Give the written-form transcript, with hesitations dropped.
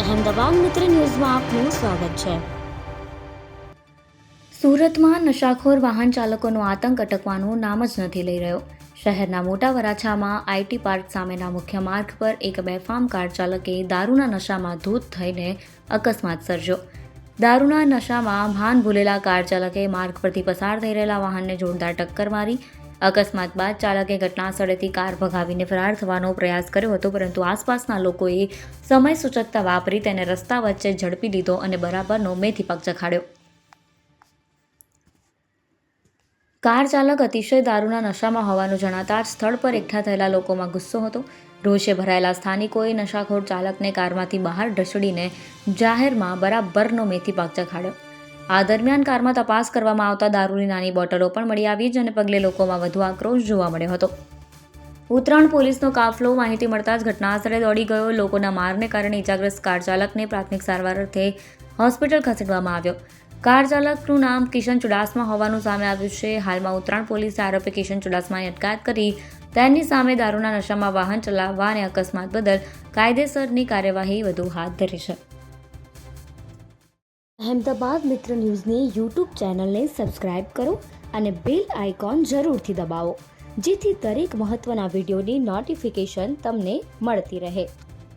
અહેમદાબાદ મિત્ર ન્યૂઝમાં આપનું સ્વાગત છે। સુરતમાં નશાખોર વાહન ચાલકોનો આતંક અટકવાનું નામ જ નથી લઈ રહ્યો। શહેરના મોટા વરાછામાં આઈટી પાર્ક સામેના મુખ્ય માર્ગ પર એક બેફામ કાર ચાલકે દારૂના નશામાં ધૂત થઈને અકસ્માત સર્જ્યો। દારૂના નશામાં ભાન ભૂલેલા કાર ચાલકે માર્ગ પરથી પસાર થઈ રહેલા વાહનને જોરદાર ટક્કર મારી। અકસ્માત બાદ ચાલકે ઘટના સ્થળેથી કાર ભગાવીને ફરાર થવાનો પ્રયાસ કર્યો હતો, પરંતુ આસપાસના લોકોએ સમય સૂચકતા વાપરી તેને રસ્તા વચ્ચે ઝડપી લીધો અને બરાબરનો મેથી પાક ચખાડ્યો। કાર ચાલક અતિશય દારૂના નશામાં હોવાનું જણાતા જ સ્થળ પર એકઠા થયેલા લોકોમાં ગુસ્સો હતો। રોષે ભરાયેલા સ્થાનિકોએ નશાખોર ચાલકને કારમાંથી બહાર ઢસડીને જાહેરમાં બરાબરનો મેથી પાક ચખાડ્યો। આ દરમિયાન કારમાં તપાસ કરવામાં આવતા દારૂની નાની બોટલો પણ મળી આવી, જેને પગલે લોકોમાં વધુ આક્રોશ જોવા મળ્યો હતો। ઉત્તરાયણ પોલીસનો કાફલો માહિતી મળતા જ ઘટના સ્થળે દોડી ગયો। લોકોના મારને કારણે ઇજાગ્રસ્ત કાર ચાલકને પ્રાથમિક સારવાર અર્થે હોસ્પિટલ ખસેડવામાં આવ્યો। કાર ચાલકનું નામ કિશન ચુડાસમા હોવાનું સામે આવ્યું છે। હાલમાં ઉત્તરાયણ પોલીસે આરોપી કિશન ચુડાસમાની અટકાયત કરી તેની સામે દારૂના નશામાં વાહન ચલાવવા અને અકસ્માત બદલ કાયદેસરની કાર્યવાહી વધુ હાથ ધરી છે। અહેમદાબાદ મિત્ર ન્યૂઝની યુટ્યુબ ચેનલને સબસ્ક્રાઇબ કરો અને બેલ આઇકોન જરૂરથી દબાવો, જેથી દરેક મહત્ત્વના વિડીયોની નોટિફિકેશન તમને મળતી રહે।